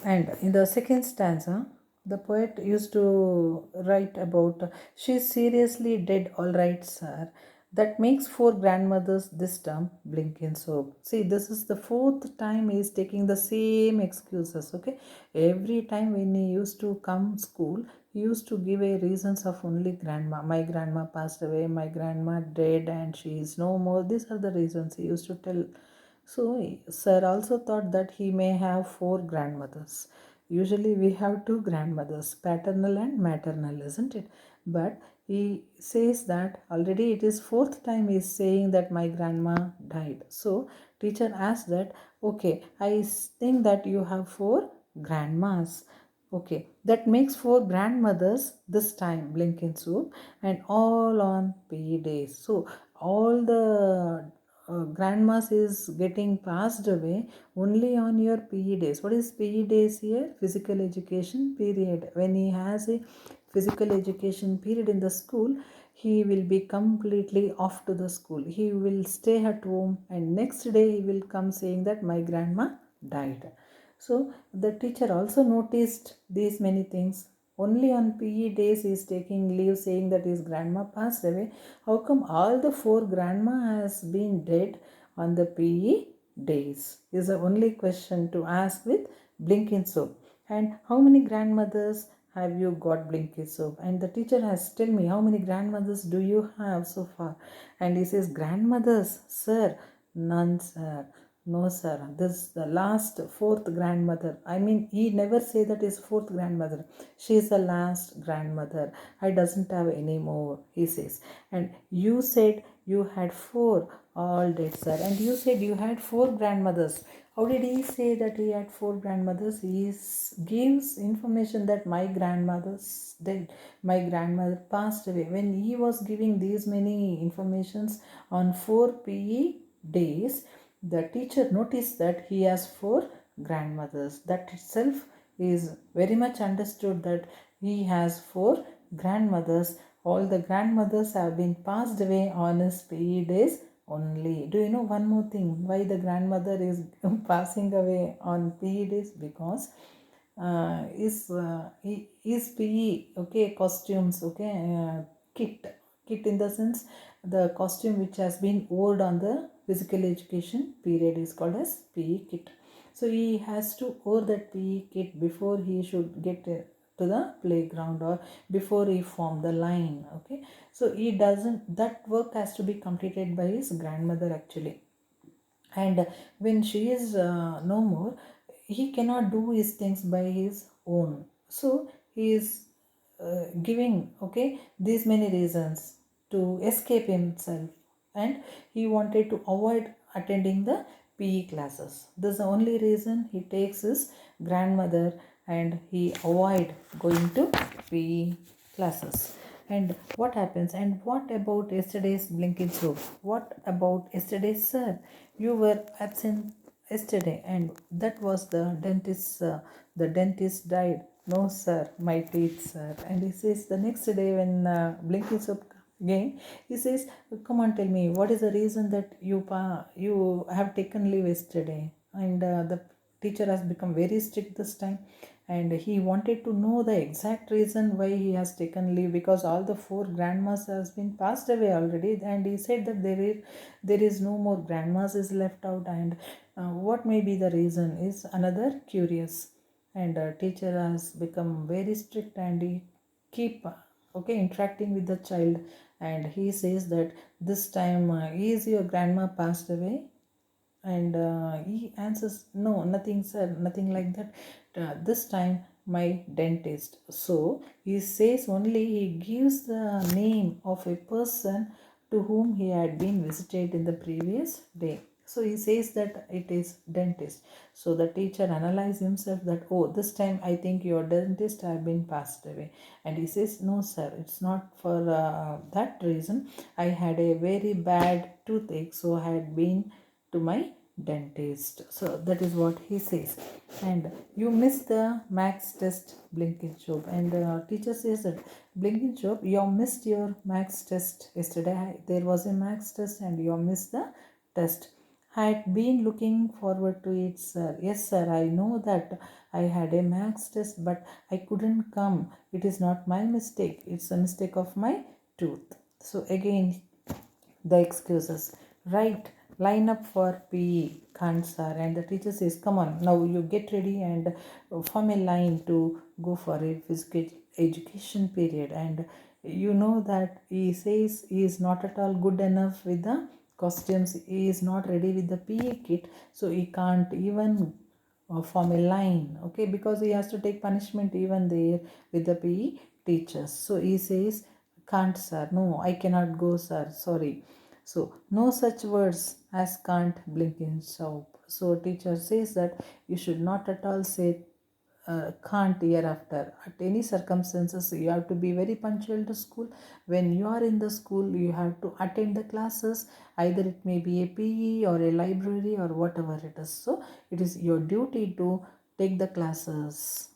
And in the second stanza, the poet used to write about, she's seriously dead, all right, sir. That makes four grandmothers this term, blinking soap. See, this is the fourth time he is taking the same excuses, okay? Every time when he used to come school, he used to give a reasons of only grandma. My grandma passed away, my grandma dead, and she is no more. These are the reasons he used to tell. So, sir also thought that he may have four grandmothers. Usually, we have two grandmothers, paternal and maternal, isn't it? But he says that already it is fourth time he is saying that my grandma died. So, teacher asked that, okay, I think that you have four grandmas. Okay, that makes four grandmothers this time, Blinken soup, and all on PE days. So, all the grandmas is getting passed away only on your PE days. What is PE days here? Physical education period. When he has a physical education period in the school, he will be completely off to the school. He will stay at home, and next day he will come saying that my grandma died. So the teacher also noticed these many things. Only on PE days he is taking leave saying that his grandma passed away. How come all the four grandma has been dead on the PE days? Is the only question to ask with blinking soap. And how many grandmothers have you got, blinking soap? And the teacher has tell me how many grandmothers do you have so far? And he says grandmothers, sir, none, sir. No, sir. This is the last fourth grandmother. I mean, he never say that his fourth grandmother. She is the last grandmother. I doesn't have any more, he says. And you said you had four, all dead, sir. And you said you had four grandmothers. How did he say that he had four grandmothers? He gives information that my grandmother's dead. My grandmother passed away. When he was giving these many informations on four PE days, the teacher noticed that he has four grandmothers. That itself is very much understood that he has four grandmothers. All the grandmothers have been passed away on his PE days only. Do you know one more thing? Why the grandmother is passing away on PE days? Because is PE, okay, costumes, okay, kit in the sense the costume which has been worn on the physical education period is called as PE kit. So he has to wear that PE kit before he should get to the playground or before he form the line. Okay, so he doesn't, that work has to be completed by his grandmother actually. And when she is no more, he cannot do his things by his own. So he is giving, okay, these many reasons to escape himself, and he wanted to avoid attending the PE classes. This is the only reason he takes his grandmother and he avoid going to PE classes. And what happens? And what about yesterday's blinking soap? What about yesterday, sir? You were absent yesterday, and that was the dentist. The dentist died. No, sir, my teeth, sir. And he says the next day when blinking soap again, he says, "Come on, tell me what is the reason that you have taken leave yesterday?" And the teacher has become very strict this time, and he wanted to know the exact reason why he has taken leave, because all the four grandmas has been passed away already, and he said that there is no more grandmas is left out, and what may be the reason is another curious. And teacher has become very strict, and he keep okay interacting with the child, and he says that this time is your grandma passed away? And he answers, no, nothing, sir, nothing like that. This time my dentist. So he says only, he gives the name of a person to whom he had been visited in the previous day. So he says that it is dentist. So the teacher analyzes himself that, oh, this time I think your dentist have been passed away. And he says, no, sir, it's not for that reason. I had a very bad toothache, so I had been to my dentist. So that is what he says. And you missed the max test, blinking job. And the teacher says that, blinking job, you missed your max test yesterday. There was a max test and you missed the test. Had been looking forward to it, sir. Yes, sir, I know that I had a max test, but I couldn't come. It is not my mistake, it's a mistake of my tooth. So, again, the excuses. Right, line up for PE, can't, sir. And the teacher says, come on, now you get ready and form a line to go for a physical education period. And you know that he says he is not at all good enough with the costumes, he is not ready with the PE kit, so he can't even form a line, okay, because he has to take punishment even there with the PE teachers. So he says, can't, sir, no, I cannot go, sir, sorry. So no such words as can't, blink in soap. So teacher says that you should not at all say can't year after. At any circumstances, you have to be very punctual to school. When you are in the school, you have to attend the classes. Either it may be a PE or a library or whatever it is. So it is your duty to take the classes.